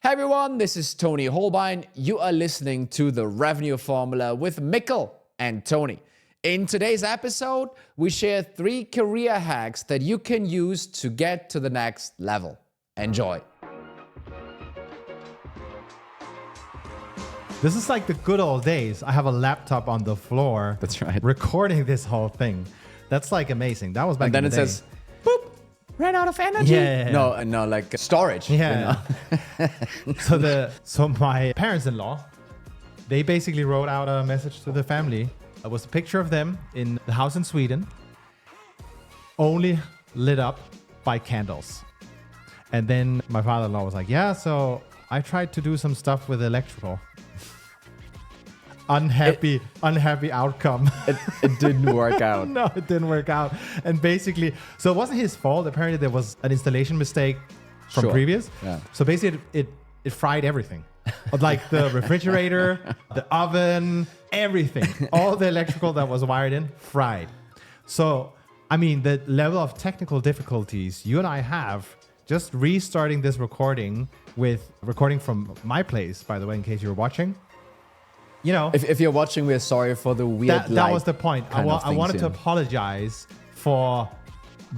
Hey everyone, this is Tony Holbein. You are listening to the Revenue Formula with Mikkel and Tony. In today's episode, we share 3 career hacks that you can use to get to the next level. Enjoy. This is like the good old days. I have a laptop on the floor. That's right. Recording this whole thing. That's like amazing. That was back in the day. And then it says, boop, ran out of energy. Yeah. No, like storage. Yeah. So my parents-in-law, they basically wrote out a message to the family. It was a picture of them in the house in Sweden, only lit up by candles. And then my father-in-law was like, yeah, so I tried to do some stuff with electrical. Unhappy outcome. It didn't work out. No, it didn't work out. And basically, so it wasn't his fault. Apparently there was an installation mistake from previous. Yeah. So basically it fried everything. Like the refrigerator, the oven, everything. All the electrical that was wired in, fried. So, I mean, the level of technical difficulties you and I have just restarting this recording from my place, by the way, in case you're watching. You know, If you're watching, we're sorry for the weird that was the point. I wanted to apologize for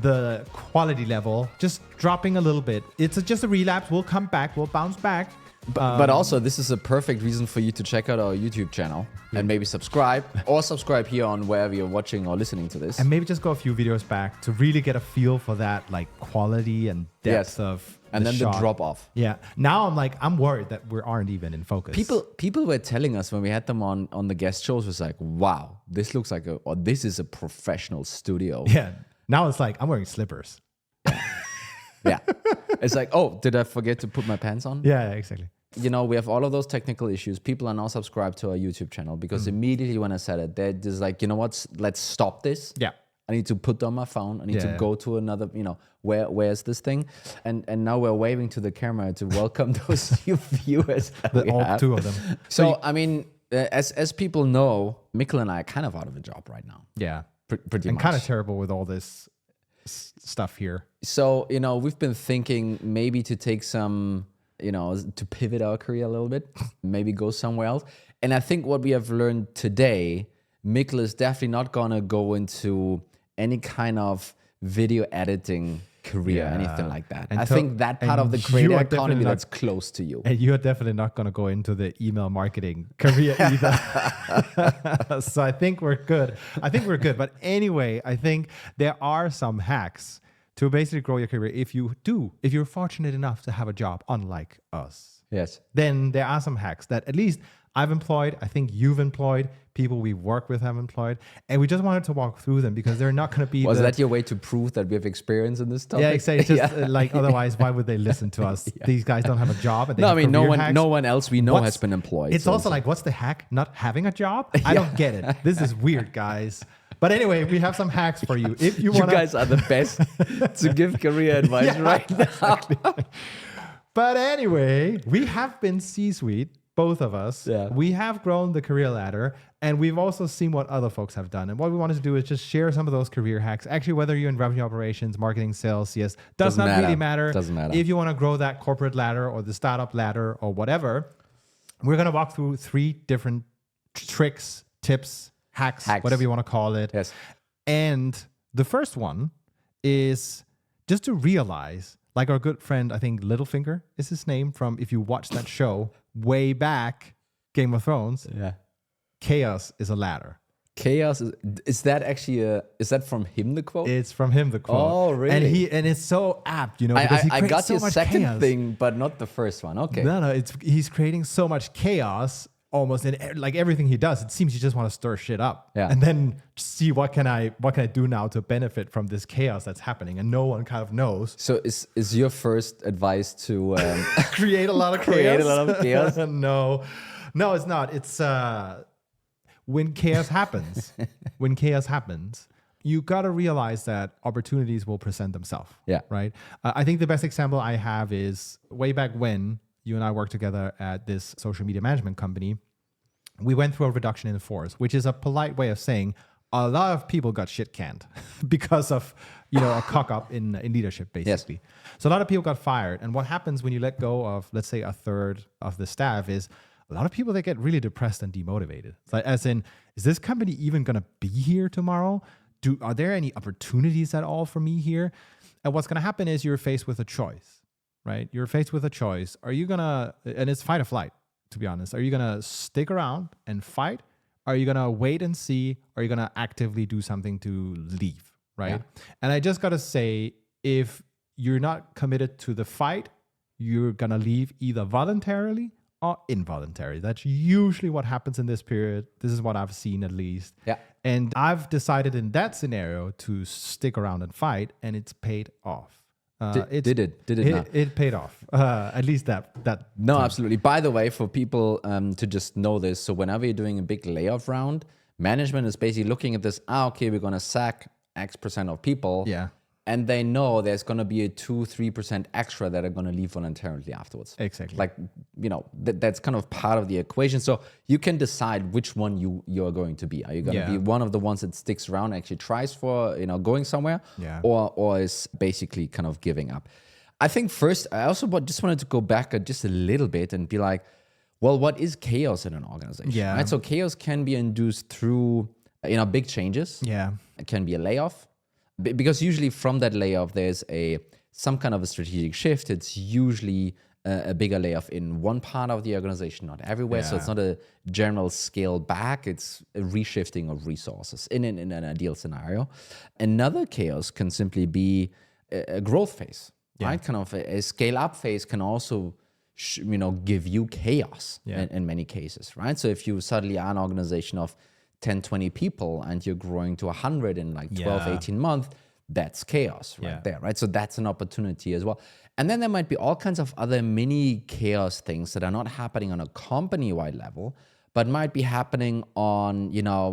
the quality level just dropping a little bit. It's just a relapse. We'll come back. We'll bounce back. But also, this is a perfect reason for you to check out our YouTube channel and maybe subscribe here on wherever you're watching or listening to this. And maybe just go a few videos back to really get a feel for that like quality and depth of and then shot. the drop off. Yeah. Now I'm worried that we aren't even in focus. People were telling us when we had them on the guest shows was like, wow, this looks like this is a professional studio. Yeah. Now it's like I'm wearing slippers. Yeah. It's like, oh, did I forget to put my pants on? Yeah, exactly. You know, we have all of those technical issues. People are now subscribed to our YouTube channel because immediately when I said it, they're just like, you know what? Let's stop this. Yeah. I need to put down my phone. I need to go to another, where's this thing? And now we're waving to the camera to welcome those new viewers. All 2 of them. So, I mean, as people know, Mikkel and I are kind of out of a job right now. Yeah. Pretty and much. kind of terrible with all this stuff here. So, we've been thinking maybe to take some, to pivot our career a little bit, maybe go somewhere else. And I think what we have learned today, Mikkel is definitely not going to go into any kind of video editing career, anything like that. I think that part of the creator economy that's close to you. And you're definitely not going to go into the email marketing career either. So I think we're good. But anyway, I think there are some hacks to basically grow your career. If you're fortunate enough to have a job, unlike us. Yes. Then there are some hacks that at least I've employed, I think you've employed, people we work with have employed, and we just wanted to walk through them because they're not going to be. Was that your way to prove that we have experience in this topic? Yeah, exactly. Just like otherwise, why would they listen to us? These guys don't have a job. And no one else we know has been employed. It's also like, what's the hack? Not having a job? I don't get it. This is weird, guys. But anyway, we have some hacks for you. If you guys are the best to give career advice right now. Exactly. But anyway, we have been C-suite. Both of us, we have grown the career ladder, and we've also seen what other folks have done. And what we wanted to do is just share some of those career hacks. Actually, whether you're in revenue operations, marketing, sales, CS, does not really matter. Doesn't matter. If you want to grow that corporate ladder or the startup ladder or whatever, we're going to walk through 3 different tricks, tips, hacks, whatever you want to call it. Yes. And the first one is just to realize, like our good friend, I think Littlefinger is his name from, if you watch that show way back, Game of Thrones. Yeah. Chaos is a ladder. Chaos is that actually is that from him, the quote? It's from him, the quote. Oh, really? And it's so apt, because I got so your much second chaos. thing, but not the first one. Okay. No, he's creating so much chaos almost in like everything he does. It seems you just want to stir shit up. Yeah. And then see what can I do now to benefit from this chaos that's happening, and no one kind of knows. So is your first advice to create a lot of chaos? No, it's not. It's when chaos happens, you got to realize that opportunities will present themselves. Yeah. Right. I think the best example I have is way back when you and I worked together at this social media management company. We went through a reduction in force, which is a polite way of saying a lot of people got shit canned because of, a cock up in leadership, basically. Yes. So a lot of people got fired. And what happens when you let go of, let's say, a third of the staff is a lot of people, they get really depressed and demotivated. It's like, as in, is this company even going to be here tomorrow? Are there any opportunities at all for me here? And what's going to happen is you're faced with a choice, right? You're faced with a choice. Are you going to, and it's fight or flight, to be honest. Are you going to stick around and fight? Are you going to wait and see? Or are you going to actively do something to leave, right? Yeah. And I just got to say, if you're not committed to the fight, you're going to leave either voluntarily or involuntary. That's usually what happens in this period. This is what I've seen, at least. Yeah. And I've decided in that scenario to stick around and fight, and it's paid off. Did it not? It paid off. At least that. No, time. Absolutely. By the way, for people to just know this, so whenever you're doing a big layoff round, management is basically looking at this. Okay, we're gonna sack X% of people. Yeah. And they know there's gonna be a 2-3% extra that are gonna leave voluntarily afterwards. Exactly. Like, that's kind of part of the equation. So you can decide which one you're going to be. Are you gonna be one of the ones that sticks around, actually tries for, going somewhere? Yeah. Or is basically kind of giving up? I think first, I also just wanted to go back just a little bit and be like, well, what is chaos in an organization? Yeah. Right? So chaos can be induced through, big changes. Yeah. It can be a layoff. Because usually from that layoff, there's some kind of a strategic shift. It's usually a bigger layoff in one part of the organization, not everywhere. Yeah. So it's not a general scale back. It's a reshifting of resources in an ideal scenario. Another chaos can simply be a growth phase, right? Kind of a scale up phase can also give you chaos in many cases, right? So if you suddenly are an organization of 10, 20 people and you're growing to 100 in like 12, 18 months, that's chaos there, right? So that's an opportunity as well. And then there might be all kinds of other mini chaos things that are not happening on a company-wide level, but might be happening on,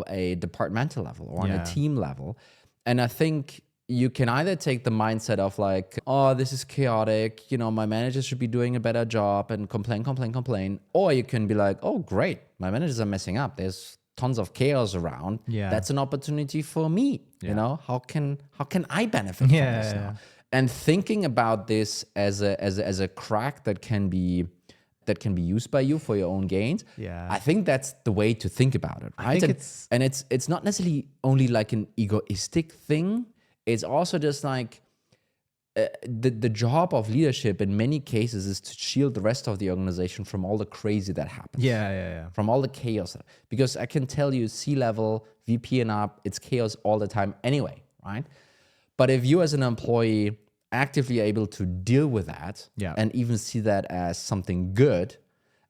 a departmental level or on a team level. And I think you can either take the mindset of like, oh, this is chaotic, my manager should be doing a better job and complain. Or you can be like, oh, great, my managers are messing up. There's tons of chaos around. Yeah. That's an opportunity for me. How can I benefit from this now? And thinking about this as a crack that can be used by you for your own gains. Yeah. I think that's the way to think about it, right? It's not necessarily only like an egoistic thing. It's also just like the job of leadership in many cases is to shield the rest of the organization from all the crazy that happens. Yeah. From all the chaos. Because I can tell you, C-level, VP and up, it's chaos all the time anyway, right? But if you as an employee actively able to deal with that and even see that as something good,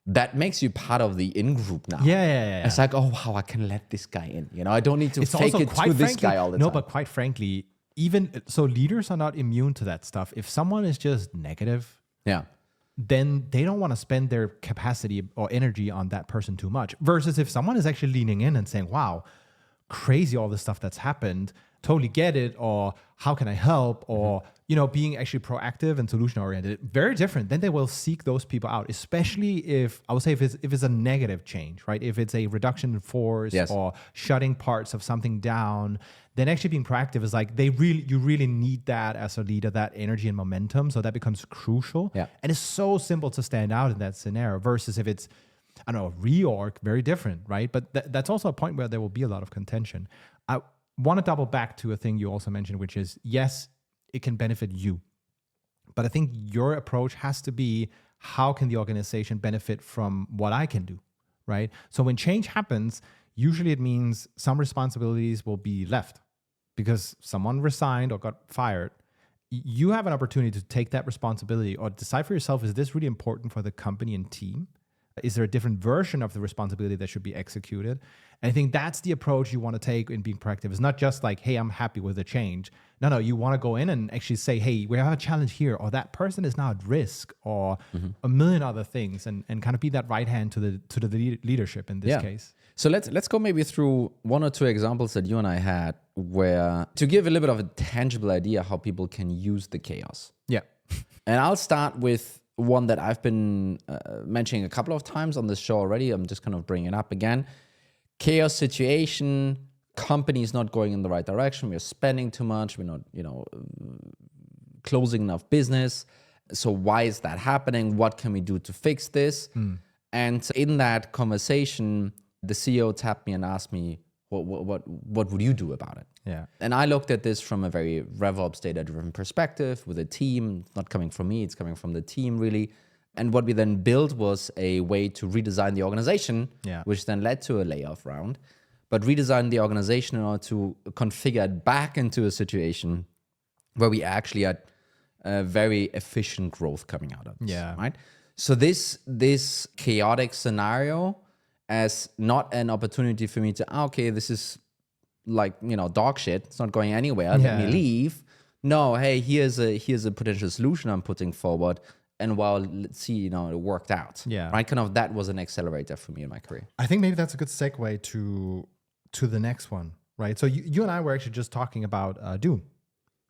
that makes you part of the in-group now. Yeah. It's like, oh, wow, I can let this guy in. I don't need to fake it to this guy all the time. No, but quite frankly, even so, leaders are not immune to that stuff. If someone is just negative, then they don't want to spend their capacity or energy on that person too much. Versus if someone is actually leaning in and saying, wow, crazy all the stuff that's happened, totally get it, or how can I help, or being actually proactive and solution oriented, very different. Then they will seek those people out, especially if I would say if it's a negative change, right? If it's a reduction in force or shutting parts of something down, then actually being proactive is like you really need that as a leader, that energy and momentum. So that becomes crucial. Yeah. And it's so simple to stand out in that scenario versus if it's, I don't know, reorg, very different, right? But that's also a point where there will be a lot of contention. I want to double back to a thing you also mentioned, which is, yes, it can benefit you. But I think your approach has to be, how can the organization benefit from what I can do, right? So when change happens, usually it means some responsibilities will be left because someone resigned or got fired. You have an opportunity to take that responsibility or decide for yourself, is this really important for the company and team? Is there a different version of the responsibility that should be executed? And I think that's the approach you want to take in being proactive. It's not just like, hey, I'm happy with the change. No, you want to go in and actually say, hey, we have a challenge here, or that person is now at risk, or a million other things, and kind of be that right hand to the leadership in this case. So let's go maybe through one or two examples that you and I had, where to give a little bit of a tangible idea how people can use the chaos. Yeah. And I'll start with one that I've been mentioning a couple of times on this show already. I'm just kind of bringing it up again. Chaos situation, company is not going in the right direction. We're spending too much. We're not, closing enough business. So why is that happening? What can we do to fix this? And in that conversation, the CEO tapped me and asked me, what would you do about it? Yeah. And I looked at this from a very RevOps data-driven perspective with a team. It's not coming from me, it's coming from the team, really. And what we then built was a way to redesign the organization, which then led to a layoff round. But redesign the organization in order to configure it back into a situation where we actually had a very efficient growth coming out of this. Right? So this chaotic scenario as not an opportunity for me to, okay, this is like, dog shit. It's not going anywhere. Let me leave. No, hey, here's a potential solution I'm putting forward. And well, let's see, it worked out. Right? Kind of that was an accelerator for me in my career. I think maybe that's a good segue to the next one, right? So you and I were actually just talking about Dune.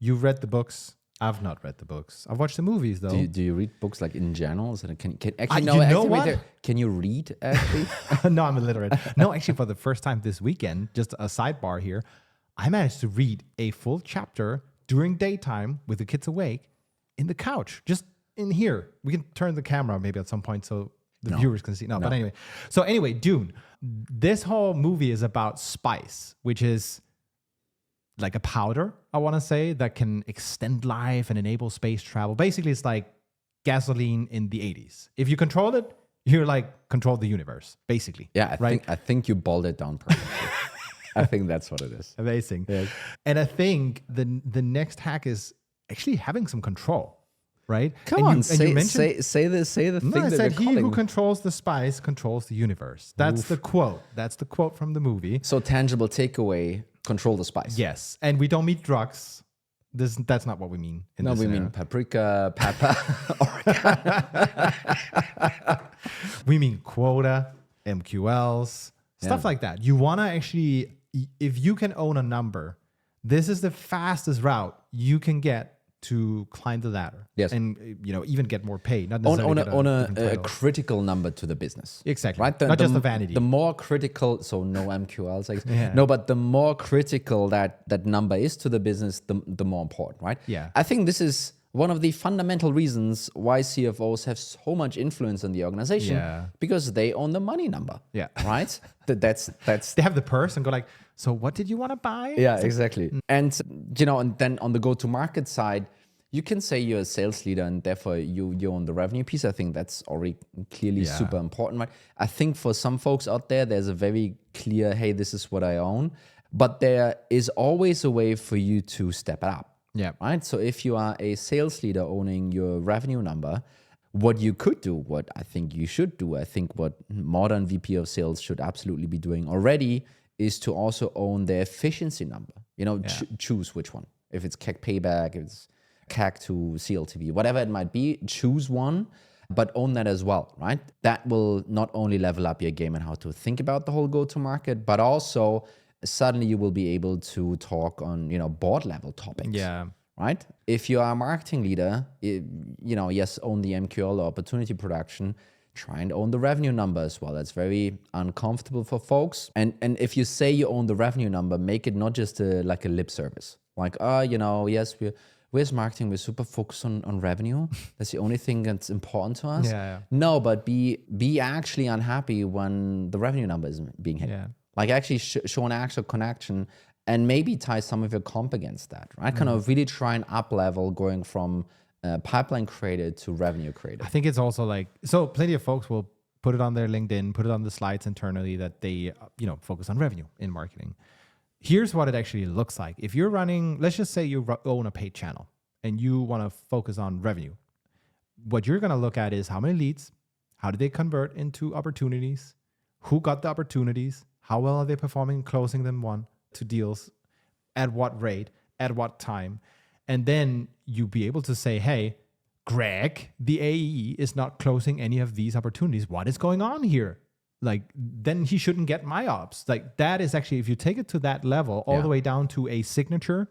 You've read the books. I've not read the books. I've watched the movies though. Do you read books like in general? So can you read actually? No, I'm illiterate. No, actually, for the first time this weekend, just a sidebar here, I managed to read a full chapter during daytime with the kids awake in the couch, just in here. We can turn the camera maybe at some point so the viewers can see. No, but anyway. So anyway, Dune. This whole movie is about spice, which is like a powder, I want to say, that can extend life and enable space travel. Basically, it's like gasoline in the 80s. If you control it, you're like control the universe, basically. Yeah, I think you boiled it down perfectly. I think that's what it is. Amazing. Yes. And I think the next hack is actually having some control. Right? Come on, say the thing I that said you're calling. He who controls the spice controls the universe. That's the quote. That's the quote from the movie. So tangible takeaway, control the spice. Yes. And we don't mean drugs. That's not what we mean. We mean paprika, pepper, oregano. We mean quota, MQLs, stuff like that. You want to actually, if you can own a number, this is the fastest route you can get to climb the ladder, and even get more pay. Not necessarily on a critical number to the business. Exactly, right? Not just the vanity. The more critical, so no MQLs. No, but the more critical that number is to the business, the more important, right? Yeah. I think this is one of the fundamental reasons why CFOs have so much influence in the organization, because they own the money number. Yeah. Right. That's they have the purse and go like, so what did you want to buy? Yeah, exactly. And and then on the go-to-market side, you can say you're a sales leader and therefore you own the revenue piece. I think that's already clearly super important, right? I think for some folks out there, there's a very clear, hey, this is what I own. But there is always a way for you to step it up. Yeah. Right. So if you are a sales leader owning your revenue number, what you could do, what I think you should do, I think what modern VP of sales should absolutely be doing already is to also own the efficiency number. Choose which one. If it's CAC payback, if it's CAC to CLTV, whatever it might be, choose one, but own that as well, right? That will not only level up your game and how to think about the whole go-to-market, but also suddenly you will be able to talk on, board level topics. Yeah. Right? If you are a marketing leader, yes, own the MQL or opportunity production, try and own the revenue number as well. That's very uncomfortable for folks. And if you say you own the revenue number, make it not just like a lip service. Like, yes, we're marketing, we're super focused on revenue. That's the only thing that's important to us. Yeah. No, but be actually unhappy when the revenue number is being hit. Yeah. Like actually show an actual connection and maybe tie some of your comp against that, right? Kind of really try and up level going from pipeline created to revenue created. I think it's also like, so plenty of folks will put it on their LinkedIn, put it on the slides internally that they, focus on revenue in marketing. Here's what it actually looks like. If you're running, let's just say you own a paid channel and you want to focus on revenue. What you're going to look at is how many leads, how do they convert into opportunities, who got the opportunities, how well are they performing, closing them 1 to deals, at what rate, at what time. And then you be able to say, hey, Greg, the AE is not closing any of these opportunities. What is going on here? Like, then he shouldn't get my ops. Like, that is actually, if you take it to that level, all the way down to a signature,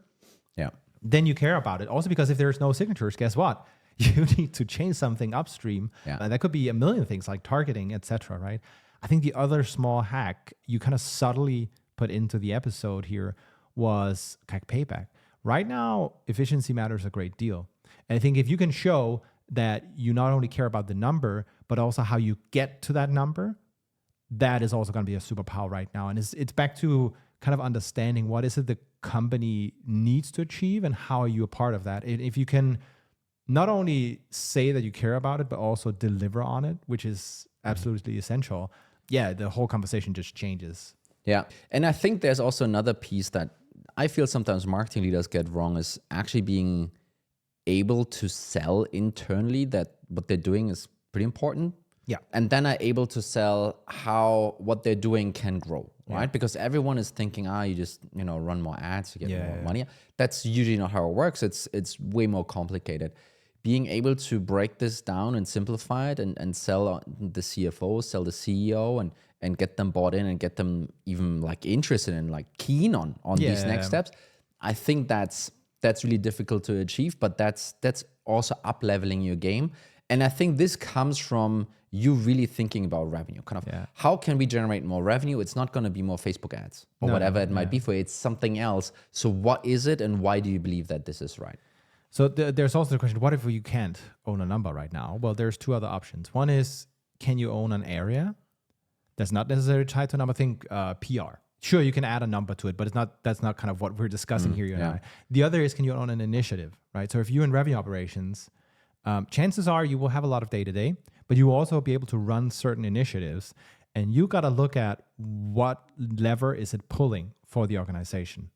then you care about it. Also, because if there's no signatures, guess what? You need to change something upstream. That could be a million things like targeting, etc. Right? I think the other small hack, you kind of subtly put into the episode here was CAC payback. Right now, efficiency matters a great deal. And I think if you can show that you not only care about the number, but also how you get to that number, that is also going to be a superpower right now. And it's back to kind of understanding what is it the company needs to achieve and how are you a part of that. And if you can not only say that you care about it, but also deliver on it, which is absolutely essential, yeah, the whole conversation just changes. Yeah. And I think there's also another piece that I feel sometimes marketing leaders get wrong is actually being able to sell internally that what they're doing is pretty important. Yeah. And then are able to sell how what they're doing can grow, right? Because everyone is thinking, you just, run more ads, you get more money. That's usually not how it works. It's way more complicated. Being able to break this down and simplify it and sell the CFO, sell the CEO and get them bought in and get them even like interested and like keen on these next steps. I think that's really difficult to achieve, but that's also up leveling your game. And I think this comes from you really thinking about revenue. Kind of how can we generate more revenue? It's not going to be more Facebook ads or whatever it might be for you. It's something else. So what is it and why do you believe that this is right? So there's also the question, what if you can't own a number right now? Well, there's two other options. One is, can you own an area that's not necessarily tied to a number? Think PR. Sure, you can add a number to it, but that's not kind of what we're discussing here, you and I. The other is, can you own an initiative, right? So if you're in revenue operations, chances are you will have a lot of day-to-day, but you will also be able to run certain initiatives, and you got to look at what lever is it pulling for the organization,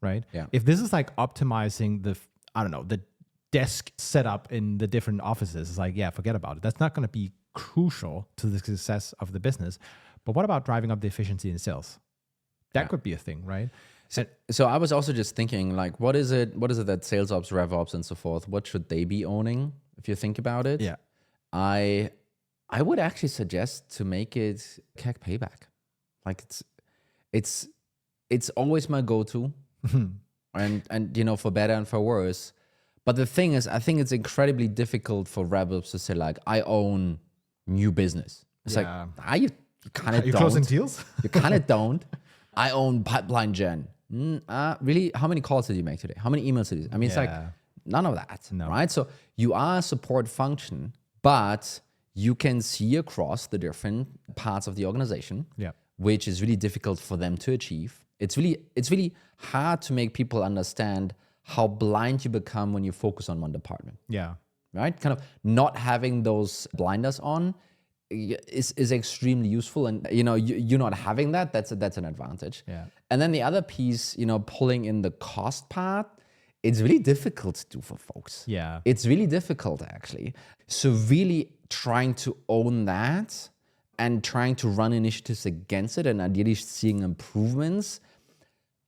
right? Yeah. If this is like optimizing the desk setup in the different offices, it's like, forget about it. That's not going to be crucial to the success of the business. But what about driving up the efficiency in sales? That could be a thing, right? So I was also just thinking, like, what is it that sales ops, RevOps, and so forth, what should they be owning if you think about it? Yeah. I would actually suggest to make it CAC payback. Like it's always my go-to. And for better and for worse. But the thing is, I think it's incredibly difficult for RevOps to say, like, I own new business. It's like, you kind of don't. Are you closing deals? You kind of don't. I own pipeline gen. Really? How many calls did you make today? How many emails did you? I mean, it's like none of that, right? So you are a support function, but you can see across the different parts of the organization, which is really difficult for them to achieve. It's really hard to make people understand how blind you become when you focus on one department. Yeah. Right? Kind of not having those blinders on is extremely useful. And, you're not having that, that's an advantage. Yeah. And then the other piece, pulling in the cost part, it's really difficult to do for folks. Yeah. It's really difficult, actually. So really trying to own that and trying to run initiatives against it and ideally seeing improvements,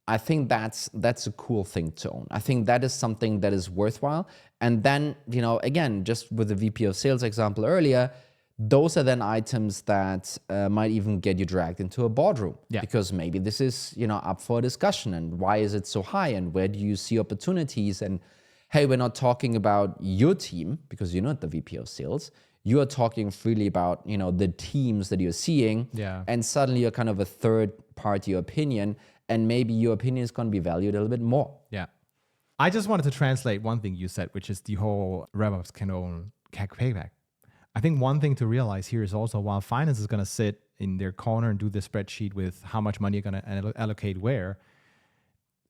I think that's a cool thing to own. I think that is something that is worthwhile. And then, again, just with the VP of sales example earlier, those are then items that might even get you dragged into a boardroom because maybe this is, up for a discussion and why is it so high and where do you see opportunities? And hey, we're not talking about your team because you're not the VP of sales. You are talking freely about, the teams that you're seeing. Yeah. And suddenly you're kind of a third party opinion and maybe your opinion is going to be valued a little bit more. Yeah. I just wanted to translate one thing you said, which is the whole RevOps can own CAC payback. I think one thing to realize here is also while finance is going to sit in their corner and do the spreadsheet with how much money you're going to allocate where,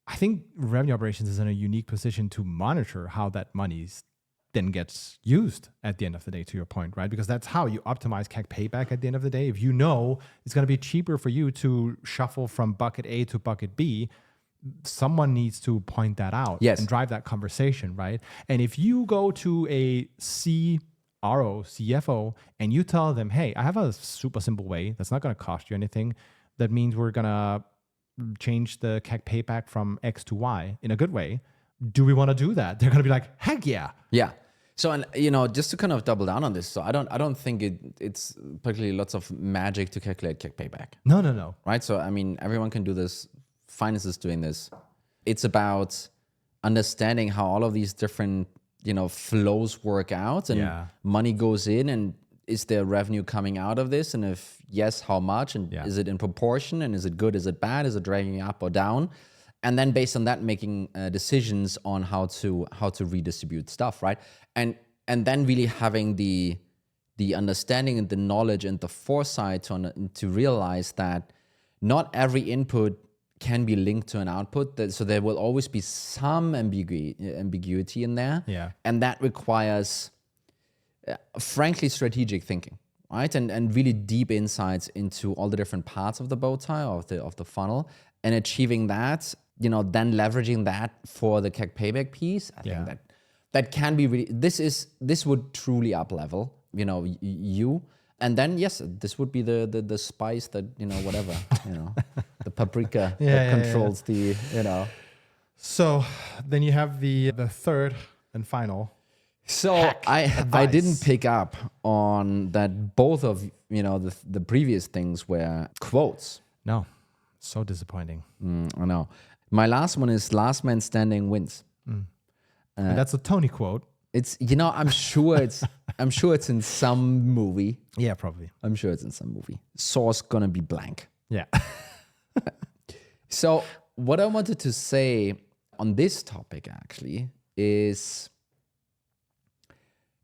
I think revenue operations is in a unique position to monitor how that money then gets used at the end of the day, to your point, right? Because that's how you optimize CAC payback at the end of the day. If you know it's going to be cheaper for you to shuffle from bucket A to bucket B, someone needs to point that out and drive that conversation, right? And if you go to a CFO, and you tell them, hey, I have a super simple way that's not going to cost you anything. That means we're going to change the CAC payback from X to Y in a good way. Do we want to do that? They're going to be like, heck yeah. Yeah. So, and just to kind of double down on this, so I don't think it's particularly lots of magic to calculate CAC payback. No. Right? So, I mean, everyone can do this. Finance is doing this. It's about understanding how all of these different flows work out and money goes in and is there revenue coming out of this? And if yes, how much? And is it in proportion? And is it good? Is it bad? Is it dragging up or down? And then based on that, making decisions on how to redistribute stuff, right? And then really having the understanding and the knowledge and the foresight to realize that not every input can be linked to an output. So there will always be some ambiguity in there. Yeah. And that requires, frankly, strategic thinking, right? And really deep insights into all the different parts of the bow tie of the funnel, and achieving that, then leveraging that for the CAC payback piece. I think that can be really, this would truly up level, you. And then, yes, this would be the spice that, whatever, the paprika that controls the, So then you have the third and final. So I didn't pick up on that both of, the previous things were quotes. No, so disappointing. I know. My last one is last man standing wins. And that's a Tony quote. It's, I'm sure it's in some movie. Yeah, probably. I'm sure it's in some movie. Source gonna be blank. Yeah. So what I wanted to say on this topic actually is,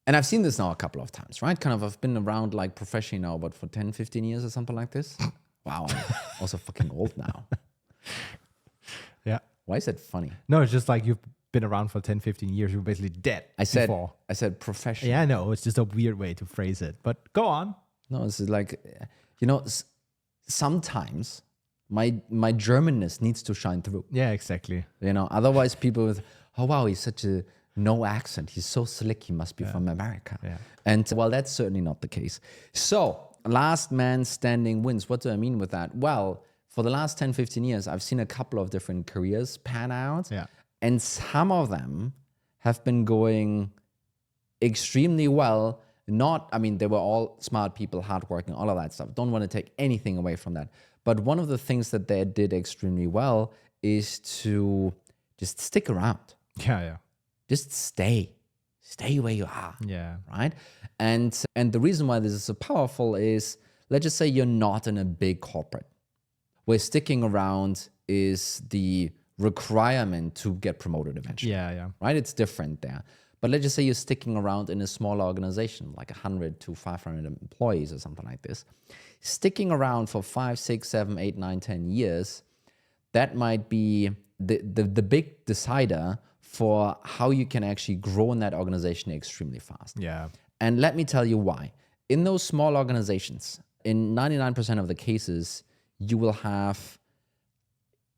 and I've seen this now a couple of times, right? Kind of, I've been around like professionally now, but for 10, 15 years or something like this. Wow, I'm also fucking old now. Yeah. Why is that funny? No, it's just like you've been around for 10, 15 years. You're basically dead before. I said professional. Yeah, I know. It's just a weird way to phrase it. But go on. No, it's like, sometimes my Germanness needs to shine through. Yeah, exactly. Otherwise people with, oh wow, he's such a no accent. He's so slick. He must be from America. Yeah. And well, that's certainly not the case. So last man standing wins. What do I mean with that? Well, for the last 10, 15 years, I've seen a couple of different careers pan out. Yeah. And some of them have been going extremely well. They were all smart people, hardworking, all of that stuff. Don't want to take anything away from that. But one of the things that they did extremely well is to just stick around. Yeah. Just stay where you are. Yeah. Right. And the reason why this is so powerful is, let's just say you're not in a big corporate where sticking around is the requirement to get promoted eventually. Yeah. Right? It's different there. But let's just say you're sticking around in a smaller organization, like 100 to 500 employees or something like this. Sticking around for 5, 6, 7, 8, 9, 10 years, that might be the big decider for how you can actually grow in that organization extremely fast. Yeah. And let me tell you why. In those small organizations, in 99% of the cases, you will have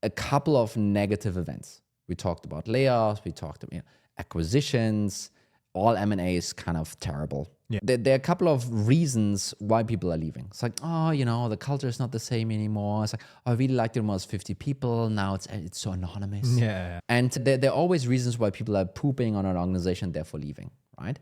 a couple of negative events. We talked about layoffs, we talked about acquisitions, all M&A is kind of terrible. Yeah. There are a couple of reasons why people are leaving. It's like, the culture is not the same anymore. It's like, I really liked it when it was 50 people. Now it's so anonymous. Yeah. And there are always reasons why people are pooping on an organization, therefore leaving, right?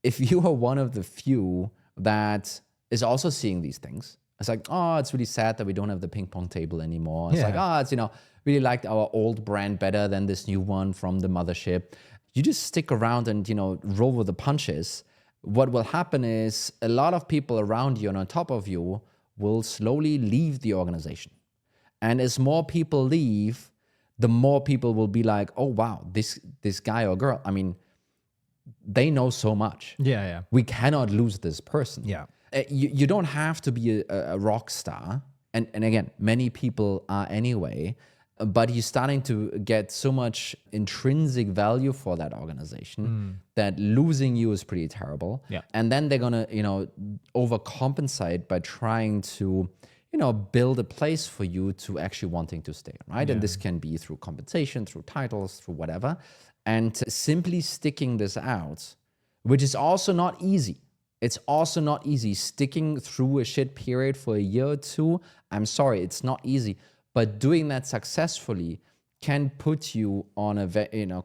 If you are one of the few that is also seeing these things, it's like, it's really sad that we don't have the ping pong table anymore. It's like, really liked our old brand better than this new one from the mothership. You just stick around and, roll with the punches. What will happen is a lot of people around you and on top of you will slowly leave the organization. And as more people leave, the more people will be like, oh, wow, this guy or girl, they know so much. Yeah. We cannot lose this person. Yeah. You don't have to be a rock star. And again, many people are anyway, but you're starting to get so much intrinsic value for that organization that losing you is pretty terrible. Yeah. And then they're going to, overcompensate by trying to, build a place for you to actually wanting to stay, right? Yeah. And this can be through compensation, through titles, through whatever. And simply sticking this out, which is also not easy. It's also not easy sticking through a shit period for a year or two. I'm sorry, it's not easy. But doing that successfully can put you on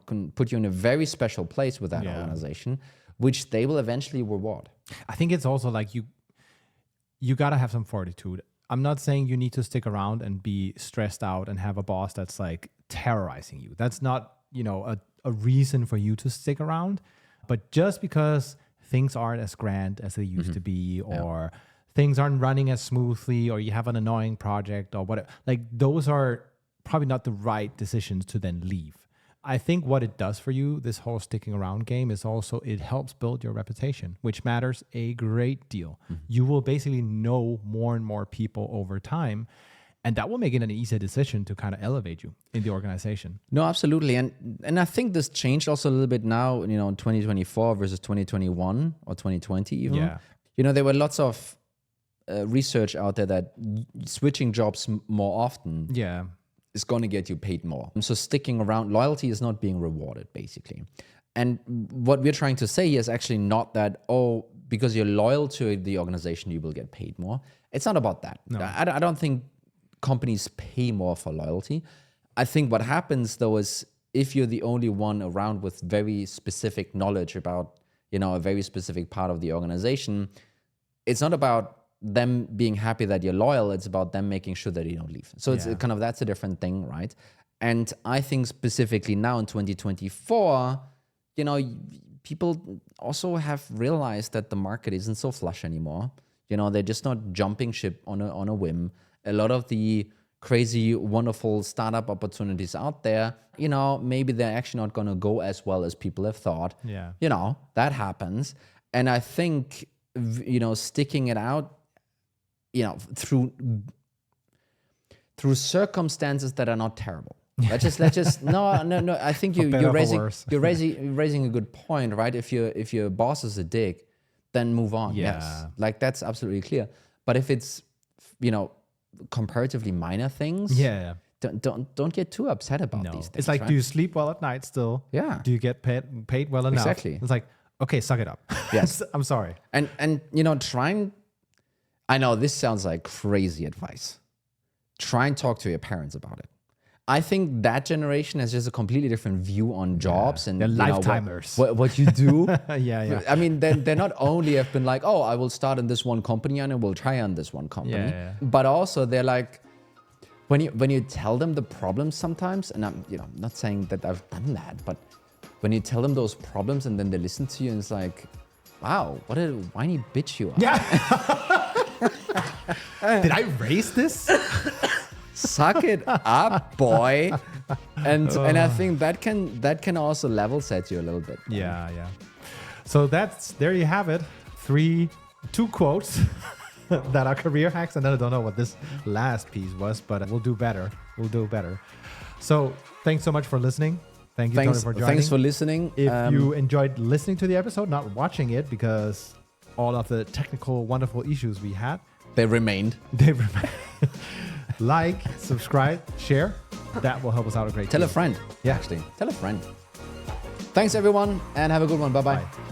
can put you in a very special place with that organization, which they will eventually reward. I think it's also like you gotta have some fortitude. I'm not saying you need to stick around and be stressed out and have a boss that's like terrorizing you. That's not a reason for you to stick around. But just because things aren't as grand as they used to be, or things aren't running as smoothly, or you have an annoying project or whatever. Like those are probably not the right decisions to then leave. I think what it does for you, this whole sticking around game, is also it helps build your reputation, which matters a great deal. You will basically know more and more people over time, and that will make it an easier decision to kind of elevate you in the organization. No, absolutely. And I think this changed also a little bit now, in 2024 versus 2021 or 2020 even. Yeah. There were lots of research out there that switching jobs more often is going to get you paid more. So sticking around, loyalty is not being rewarded, basically. And what we're trying to say here is actually not that, because you're loyal to the organization, you will get paid more. It's not about that. No. I don't think companies pay more for loyalty. I think what happens, though, is if you're the only one around with very specific knowledge about, a very specific part of the organization, it's not about them being happy that you're loyal, it's about them making sure that you don't leave. So it's kind of, that's a different thing, right? And I think specifically now in 2024, people also have realized that the market isn't so flush anymore. They're just not jumping ship on a whim. A lot of the crazy, wonderful startup opportunities out there, maybe they're actually not going to go as well as people have thought. Yeah. That happens. And I think, sticking it out, through circumstances that are not terrible. Let's just no. I think you're raising a good point, right? If your boss is a dick, then move on. Yeah. Yes, like that's absolutely clear. But if it's comparatively minor things, don't get too upset about these things. It's like, right? do you sleep well at night still? Yeah. Do you get paid well enough? Exactly. It's like, okay, suck it up. Yes. I'm sorry. And trying. I know this sounds like crazy advice. Try and talk to your parents about it. I think that generation has just a completely different view on jobs and they're lifetimers. What you do. Yeah. I mean, they're not only have been like, I will start in this one company and I will try on this one company, but also they're like, when you tell them the problems sometimes, and I'm not saying that I've done that, but when you tell them those problems and then they listen to you and it's like, wow, what a whiny bitch you are. Yeah. Did I raise this? Suck it up, boy. And I think that can also level set you a little bit. Yeah. So there you have it. Two quotes that are career hacks, and then I don't know what this last piece was, but we'll do better. So thanks so much for listening. Thank you, Tony, for joining. Thanks for listening. If you enjoyed listening to the episode, not watching it because all of the technical wonderful issues we had, they remained. Like, subscribe, share. That will help us out a great deal. Tell a friend. Yeah. Actually, tell a friend. Thanks, everyone, and have a good one. Bye-bye. Bye.